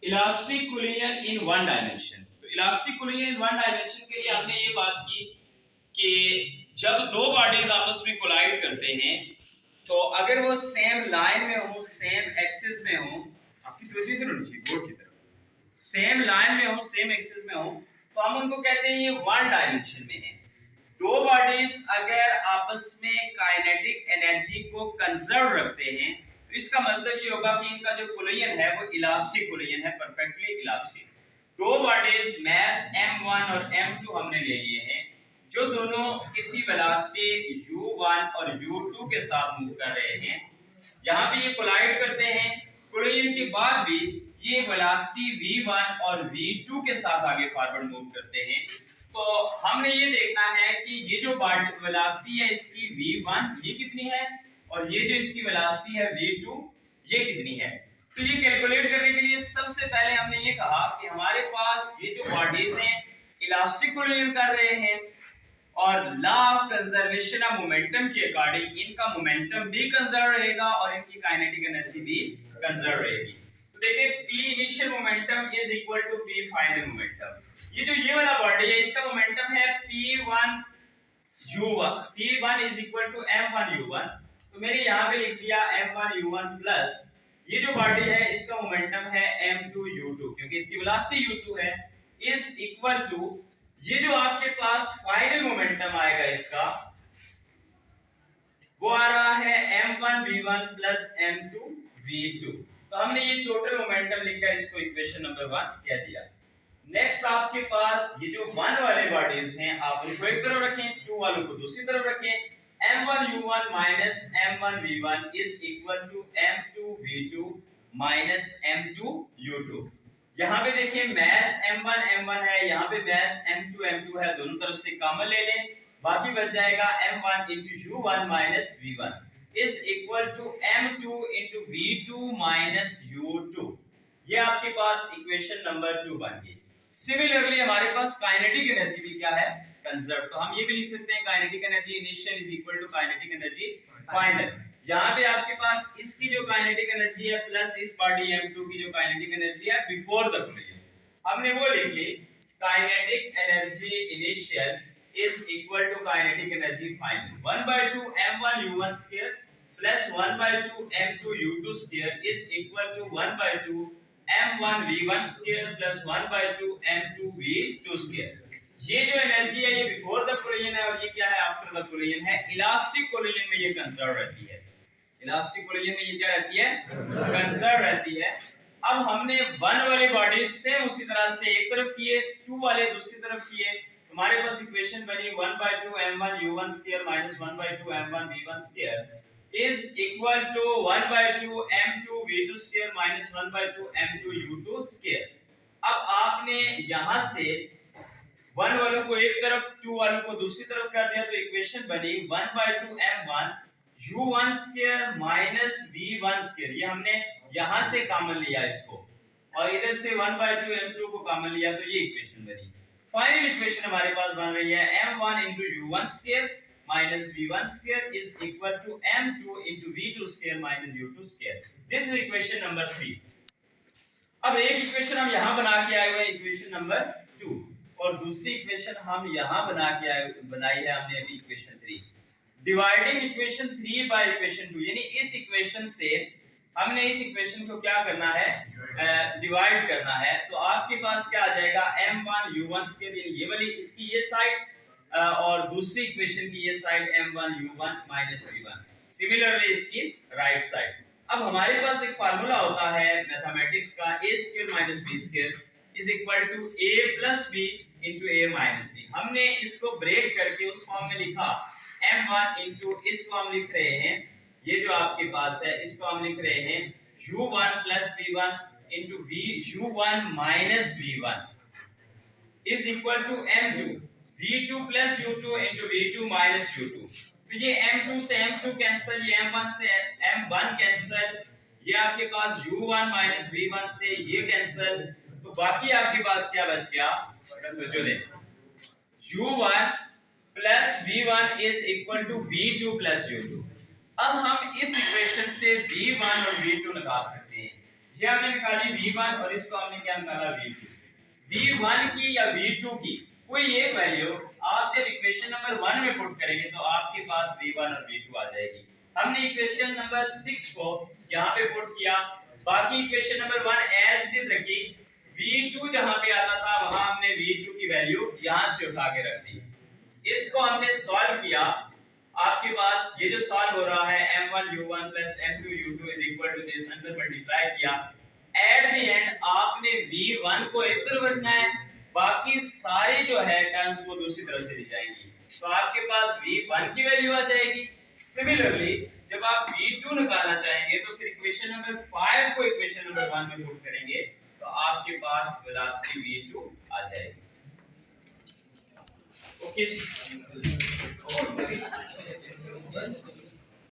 Elastic collision in one dimension. तो elastic collision in one dimension के लिए हमने ये बात की कि जब दो बॉडीज आपस में कोलाइड करते हैं तो अगर वो सेम लाइन में हो, सेम एक्सिस में हो, आपकी तवज्जो इधर होनी चाहिए बोर्ड की तरफ, सेम लाइन में हो, सेम एक्सिस में हो, तो हम उनको कहते हैं ये वन डायमेंशन में है। दो बॉडीज अगर आपस में काइनेटिक एनर्जी को कंजर्व रखते हैं तो इसका मतलब ये होगा कि इनका जो कोलिजन है वो इलास्टिक कोलिजन है, परफेक्टली इलास्टिक। दो बॉडीज मास m1 और m2 हमने ले लिए हैं जो दोनों किसी वेलोसिटी u1 और u2 के साथ मूव कर रहे हैं। यहाँ पे ये कोलाइड करते हैं, कोलिजन के बाद भी ये वेलोसिटी v1 और v2 के साथ आगे फॉरवर्ड मूव करते हैं। तो हमने ये देखना है कि ये जो वेलोसिटी है इसकी v1 ये कितनी है और ये जो इसकी वेलोसिटी है v2 ये कितनी है। तो ये कैलकुलेट करने के लिए सबसे पहले हमने ये कहा कि हमारे पास ये जो बॉडीज हैं इलास्टिक कोलिजन कर रहे हैं और law of conservation of momentum के अकॉर्डिंग इनका मोमेंटम भी कंजर्व रहेगा और इनकी काइनेटिक एनर्जी भी कंजर्व रहेगी। तो देखिए P initial momentum is equal to P final momentum. ये वाला बॉडी है इसका मोमेंटम है P1 U1, P1 is equal to M1 U1। तो मैंने यहाँ पे लिख दिया M1 U1 प्लस ये जो बॉडी है इसका मोमेंटम है M2 U2 क्योंकि इसकी वेलोसिटी U2 है, इज इक्वल टू ये जो आपके पास फाइनल मोमेंटम आएगा इसका वो आ रहा है m1 v1 plus m2 v2। तो हमने ये टोटल मोमेंटम लिखकर इसको इक्वेशन नंबर 1 कह दिया। नेक्स्ट आपके पास ये जो 1 वाले बॉडीज हैं आप उनको एक तरफ रखें, 2 वालों को दूसरी तरफ रखें। m1 u1 minus m1 v1 is equal to m2 v2 minus m2 u2। यहाँ पे देखिए मैस m1 m1 है, यहाँ पे मैस m2 m2 है, दोनों तरफ से कॉमन ले लें, बाकी बच जाएगा m1 into u1 minus v1 is equal to m2 into v2 minus u2। ये आपके पास इक्वेशन नंबर 2 बन गई। सिमिलरली हमारे पास काइनेटिक एनर्जी भी क्या है, कंजर्व। तो हम ये भी लिख सकते हैं kinetic energy initial is equal to kinetic energy final. यहाँ पे आपके पास इसकी जो काइनेटिक एनर्जी है प्लस इस बॉडी m2 की जो काइनेटिक एनर्जी है बिफोर द कोलिजन, हमने वो लिख ली kinetic energy initial is equal to kinetic energy final 1/2 m1 u1 square plus 1/2 m2 u2 square is equal to 1/2 m1 v1 square plus 1/2 m2 v2 square। ये जो energy है ये before the collision है और ये क्या है आफ्टर द कोलिजन है। इलास्टिक कोलिजन में ये कंजर्व रहती है, इलास्टिक कोलिजन में ये क्या रहती है, कंजर्व रहती है। अब हमने 1 वाले बॉडीज सेम उसी तरह से एक तरफ किए, 2 वाले दूसरी तरफ किए, हमारे पास इक्वेशन बनी 1/2 m1 u1 square minus 1/2 m1 v1 square is equal to 1/2 m2 v2 square minus 1/2 m2 u2 square. अब आपने यहां से 1 वालों को एक तरफ 2 वालों को दूसरी तरफ कर दिया तो इक्वेशन बनी 1/2 m1 u1 square minus v1 square. ये हमने यहां से कॉमन लिया इसको और इधर से 1/2 m2 को कॉमन लिया तो ये इक्वेशन बनी। फाइनल इक्वेशन हमारे पास बन रही है m1 into u1 square minus v1 square is equal to m2 into v2 square minus u2 square। This is equation number 3। अब एक इक्वेशन हम यहां बना के आए हुए हैं इक्वेशन नंबर 2 और दूसरी इक्वेशन हम यहां बनाई है हमने अभी equation 3। Dividing equation 3 by equation 2 यानी इस इक्वेशन से हमने इस इक्वेशन को क्या करना है, डिवाइड करना है। तो आपके पास क्या आ जाएगा m1 u1 स्क्वायर ये वाली इसकी ये साइड और दूसरी इक्वेशन की ये side m1 u1 minus v1, similarly इसकी राइट साइड। अब हमारे पास एक फार्मूला होता है मैथमेटिक्स का a square minus b square is equal to a plus b into a minus b। हमने इसको ब्रेक करके उस फॉर्म में लिखा m1 इनटू इसको हम लिख रहे हैं, ये जो आपके पास है इसको हम लिख रहे हैं u1 plus v1 into u1 minus v1 is equal to m2 v2 plus u2 into v2 minus u2। तो ये m2 से m2 कैंसिल, ये m1 से m1 कैंसिल, ये आपके पास u1 minus v1 से ये कैंसिल, तो बाकी आपके पास क्या बच गया, तो जो दे u1 plus v1 is equal to v2 plus u2। अब हम इस इक्वेशन से v1 और v2 निकाल सकते हैं। ये हमने निकाली v1 और इसको हमने क्या निकाला v2। v1 की या v2 की कोई एक वैल्यू आप जब इक्वेशन नंबर 1 में पुट करेंगे तो आपके पास v1 और v2 आ जाएगी। हमने इक्वेशन नंबर 6 को यहाँ पे पुट किया, बाकी equation number 1 as it is रखी। v2 जहाँ पे आता था वहां हमने v2 की वैल्यू यहाँ से उठा के रख दी। इसको हमने सॉल्व किया, आपके पास ये जो सॉल्व हो रहा है m1 u1 m2 u2 is equal to this, अंदर मल्टीप्लाई किया। एट द एंड आपने v1 को एक तरफ रखना है, बाकी सारे जो है टर्म्स वो दूसरी तरफ चली जाएंगी, तो आपके पास v1 की वैल्यू आ जाएगी। सिमिलरली जब आप v2 निकालना चाहेंगे तो फिर इक्वेशन नंबर 5 को इक्वेशन नंबर 1 में पुट करेंगे तो आपके पास वेलोसिटी v2 आ जाएगी। ओके जी।